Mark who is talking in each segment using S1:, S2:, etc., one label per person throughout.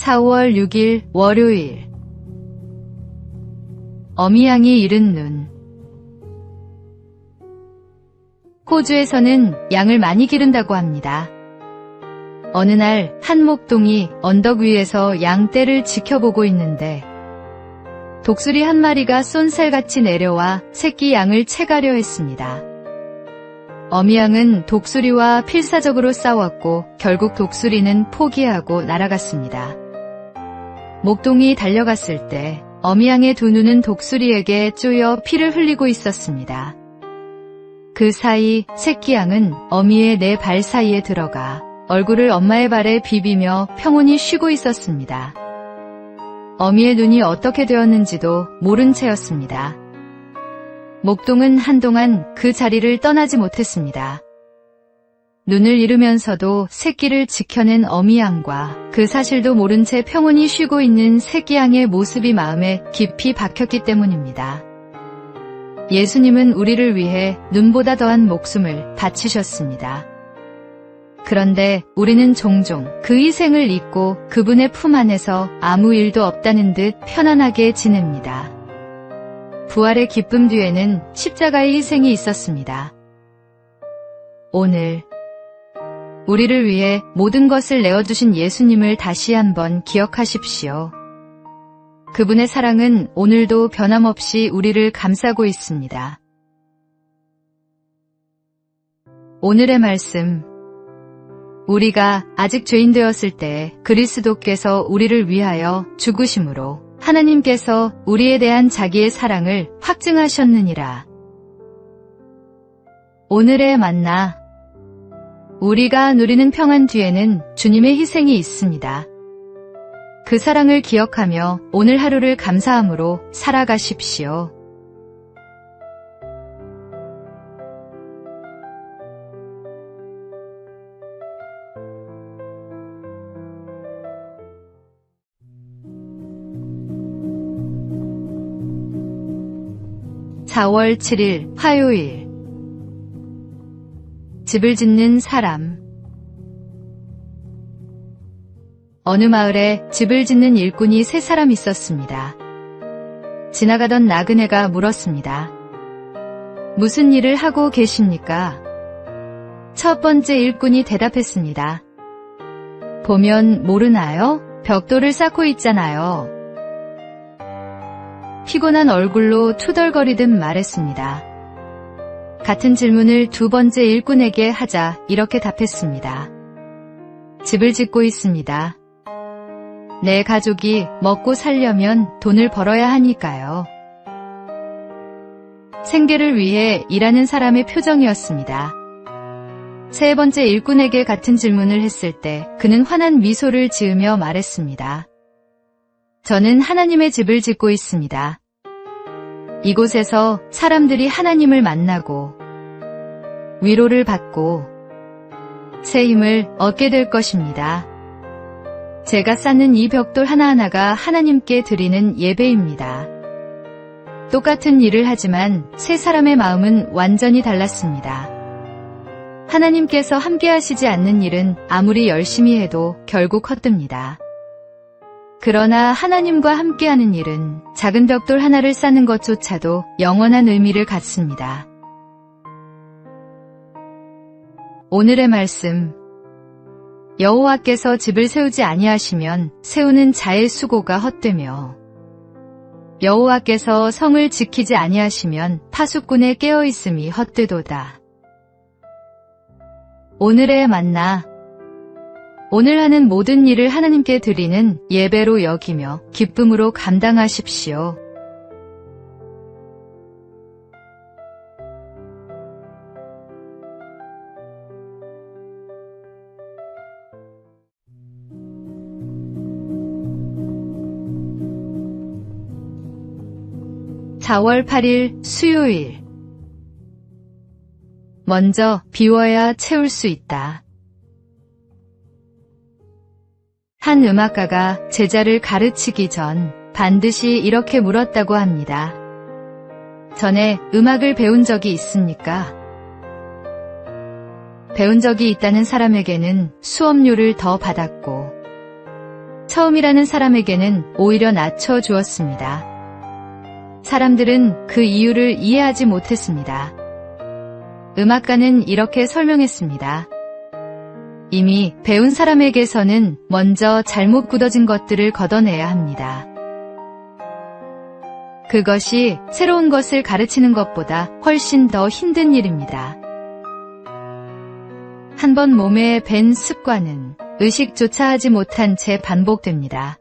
S1: 4월 6일 월요일. 어미양이 잃은 눈. 호주에서는 양을 많이 기른다고 합니다. 어느 날 한 목동이 언덕 위에서 양 떼를 지켜보고 있는데 독수리 한 마리가 쏜살같이 내려와 새끼 양을 채가려 했습니다. 어미양은 독수리와 필사적으로 싸웠고 결국 독수리는 포기하고 날아갔습니다. 목동이 달려갔을 때 어미양의 두 눈은 독수리에게 쪼여 피를 흘리고 있었습니다. 그 사이 새끼 양은 어미의 네 발 사이에 들어가 얼굴을 엄마의 발에 비비며 평온히 쉬고 있었습니다. 어미의 눈이 어떻게 되었는지도 모른 채였습니다. 목동은 한동안 그 자리를 떠나지 못했습니다. 눈을 잃으면서도 새끼를 지켜낸 어미양과 그 사실도 모른 채 평온히 쉬고 있는 새끼양의 모습이 마음에 깊이 박혔기 때문입니다. 예수님은 우리를 위해 눈보다 더한 목숨을 바치셨습니다. 그런데 우리는 종종 그 희생을 잊고 그분의 품 안에서 아무 일도 없다는 듯 편안하게 지냅니다. 부활의 기쁨 뒤에는 십자가의 희생이 있었습니다. 오늘 우리를 위해 모든 것을 내어주신 예수님을 다시 한번 기억하십시오. 그분의 사랑은 오늘도 변함없이 우리를 감싸고 있습니다. 오늘의 말씀. 우리가 아직 죄인 되었을 때 그리스도께서 우리를 위하여 죽으심으로 하나님께서 우리에 대한 자기의 사랑을 확증하셨느니라. 오늘의 만나. 우리가 누리는 평안 뒤에는 주님의 희생이 있습니다. 그 사랑을 기억하며 오늘 하루를 감사함으로 살아가십시오. (4월 7일) 화요일. 집을 짓는 사람. 어느 마을에 집을 짓는 일꾼이 세 사람 있었습니다. 지나가던 나그네가 물었습니다. 무슨 일을 하고 계십니까? 첫 번째 일꾼이 대답했습니다. 보면 모르나요? 벽돌을 쌓고 있잖아요. 피곤한 얼굴로 투덜거리듯 말했습니다. 같은 질문을 두 번째 일꾼에게 하자 이렇게 답했습니다. 집을 짓고 있습니다. 내 가족이 먹고 살려면 돈을 벌어야 하니까요. 생계를 위해 일하는 사람의 표정이었습니다. 세 번째 일꾼에게 같은 질문을 했을 때 그는 환한 미소를 지으며 말했습니다. 저는 하나님의 집을 짓고 있습니다. 이곳에서 사람들이 하나님을 만나고 위로를 받고 새 힘을 얻게 될 것입니다. 제가 쌓는 이 벽돌 하나하나가 하나님께 드리는 예배입니다. 똑같은 일을 하지만 세 사람의 마음은 완전히 달랐습니다. 하나님께서 함께 하시지 않는 일은 아무리 열심히 해도 결국 헛됩니다. 그러나 하나님과 함께하는 일은 작은 벽돌 하나를 쌓는 것조차도 영원한 의미를 갖습니다. 오늘의 말씀. 여호와께서 집을 세우지 아니하시면 세우는 자의 수고가 헛되며 여호와께서 성을 지키지 아니하시면 파수꾼의 깨어있음이 헛되도다. 오늘의 만나. 오늘 하는 모든 일을 하나님께 드리는 예배로 여기며 기쁨으로 감당하십시오. (4월 8일) 수요일. 먼저 비워야 채울 수 있다. 한 음악가가 제자를 가르치기 전 반드시 이렇게 물었다고 합니다. 전에 음악을 배운 적이 있습니까? 배운 적이 있다는 사람에게는 수업료를 더 받았고 처음이라는 사람에게는 오히려 낮춰 주었습니다. 사람들은 그 이유를 이해하지 못했습니다. 음악가는 이렇게 설명했습니다. 이미 배운 사람에게서는 먼저 잘못 굳어진 것들을 걷어내야 합니다. 그것이 새로운 것을 가르치는 것보다 훨씬 더 힘든 일입니다. 한번 몸에 밴 습관은 의식조차 하지 못한 채 반복됩니다.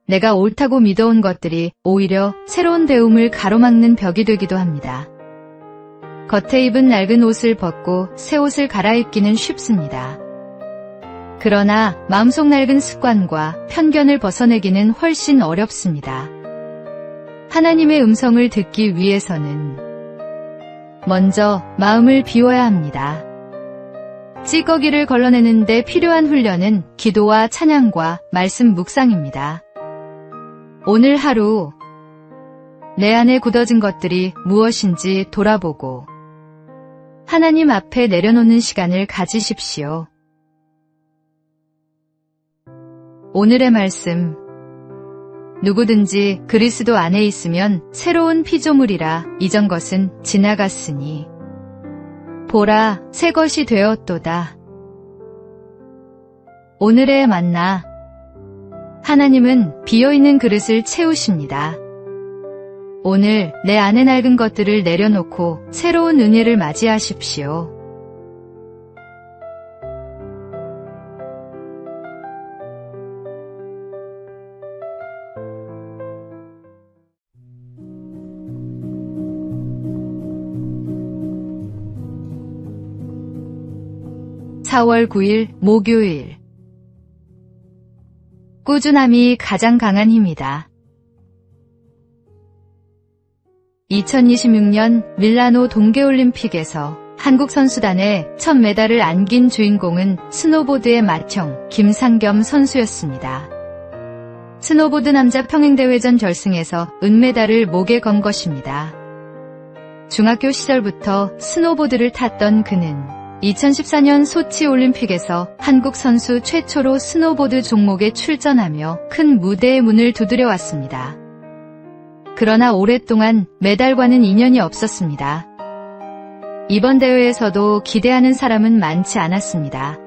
S1: 내가 옳다고 믿어온 것들이 오히려 새로운 배움을 가로막는 벽이 되기도 합니다. 겉에 입은 낡은 옷을 벗고 새 옷을 갈아입기는 쉽습니다. 그러나 마음속 낡은 습관과 편견을 벗어내기는 훨씬 어렵습니다. 하나님의 음성을 듣기 위해서는 먼저 마음을 비워야 합니다. 찌꺼기를 걸러내는 데 필요한 훈련은 기도와 찬양과 말씀 묵상입니다. 오늘 하루 내 안에 굳어진 것들이 무엇인지 돌아보고 하나님 앞에 내려놓는 시간을 가지십시오. 오늘의 말씀. 누구든지 그리스도 안에 있으면 새로운 피조물이라 이전 것은 지나갔으니 보라 새 것이 되었도다. 오늘의 만나. 하나님은 비어있는 그릇을 채우십니다. 오늘 내 안에 낡은 것들을 내려놓고 새로운 은혜를 맞이하십시오. (4월 9일) 목요일. 꾸준함이 가장 강한 힘이다. 2026년 밀라노 동계올림픽에서 한국 선수단의 첫 메달을 안긴 주인공은 스노보드의 맏형 김상겸 선수였습니다. 스노보드 남자 평행대회전 결승에서 은메달을 목에 건 것입니다. 중학교 시절부터 스노보드를 탔던 그는 2014년 소치 올림픽에서 한국 선수 최초로 스노보드 종목에 출전하며 큰 무대의 문을 두드려 왔습니다. 그러나 오랫동안 메달과는 인연이 없었습니다. 이번 대회에서도 기대하는 사람은 많지 않았습니다.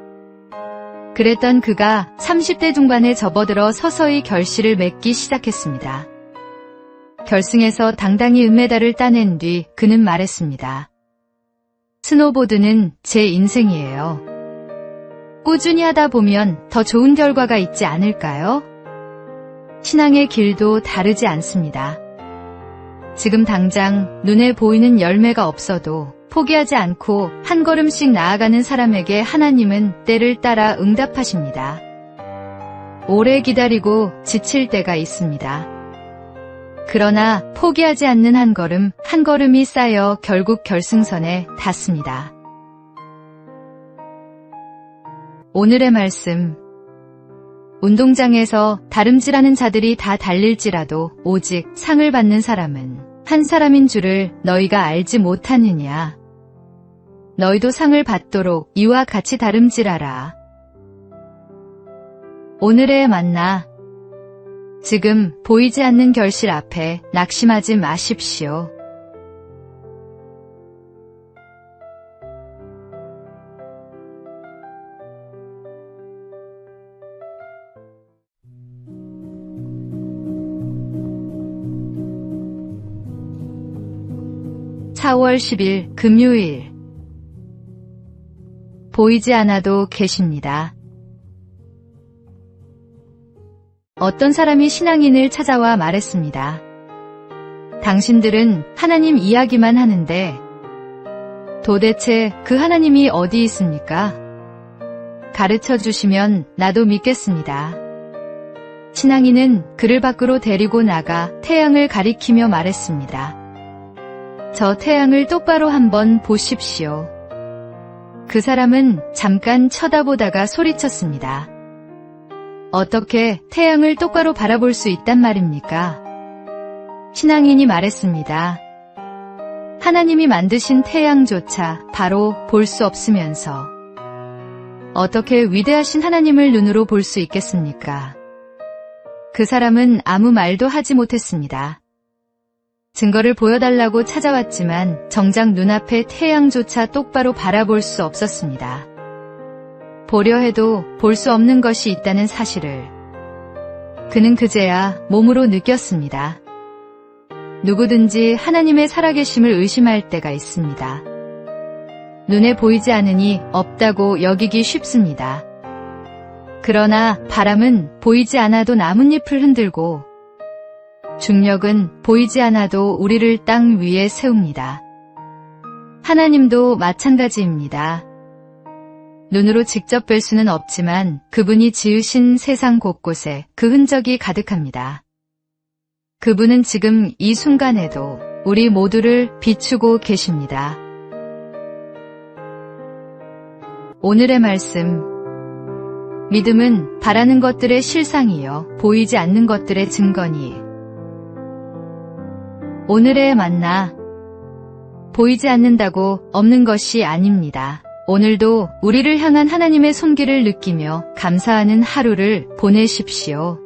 S1: 그랬던 그가 30대 중반에 접어들어 서서히 결실을 맺기 시작했습니다. 결승에서 당당히 은메달을 따낸 뒤 그는 말했습니다. 스노보드는 제 인생이에요. 꾸준히 하다 보면 더 좋은 결과가 있지 않을까요? 신앙의 길도 다르지 않습니다. 지금 당장 눈에 보이는 열매가 없어도 포기하지 않고 한 걸음씩 나아가는 사람에게 하나님은 때를 따라 응답하십니다. 오래 기다리고 지칠 때가 있습니다. 그러나 포기하지 않는 한 걸음이 쌓여 결국 결승선에 닿습니다. 오늘의 말씀. 운동장에서 다름질하는 자들이 다 달릴지라도 오직 상을 받는 사람은 한 사람인 줄을 너희가 알지 못하느냐. 너희도 상을 받도록 이와 같이 다름질하라. 오늘의 만나. 지금 보이지 않는 결실 앞에 낙심하지 마십시오. (4월 10일) 금요일. 보이지 않아도 계십니다. 어떤 사람이 신앙인을 찾아와 말했습니다. 당신들은 하나님 이야기만 하는데 도대체 그 하나님이 어디 있습니까? 가르쳐 주시면 나도 믿겠습니다. 신앙인은 그를 밖으로 데리고 나가 태양을 가리키며 말했습니다. 저 태양을 똑바로 한번 보십시오. 그 사람은 잠깐 쳐다보다가 소리쳤습니다. 어떻게 태양을 똑바로 바라볼 수 있단 말입니까? 신앙인이 말했습니다. 하나님이 만드신 태양조차 바로 볼 수 없으면서 어떻게 위대하신 하나님을 눈으로 볼 수 있겠습니까? 그 사람은 아무 말도 하지 못했습니다. 증거를 보여달라고 찾아왔지만 정작 눈앞에 태양조차 똑바로 바라볼 수 없었습니다. 보려 해도 볼 수 없는 것이 있다는 사실을 그는 그제야 몸으로 느꼈습니다. 누구든지 하나님의 살아계심을 의심할 때가 있습니다. 눈에 보이지 않으니 없다고 여기기 쉽습니다. 그러나 바람은 보이지 않아도 나뭇잎을 흔들고 중력은 보이지 않아도 우리를 땅 위에 세웁니다. 하나님도 마찬가지입니다. 눈으로 직접 뵐 수는 없지만 그분이 지으신 세상 곳곳에 그 흔적이 가득합니다. 그분은 지금 이 순간에도 우리 모두를 비추고 계십니다. 오늘의 말씀. 믿음은 바라는 것들의 실상이요 보이지 않는 것들의 증거니. 오늘의 만나. 보이지 않는다고 없는 것이 아닙니다. 오늘도 우리를 향한 하나님의 손길을 느끼며 감사하는 하루를 보내십시오.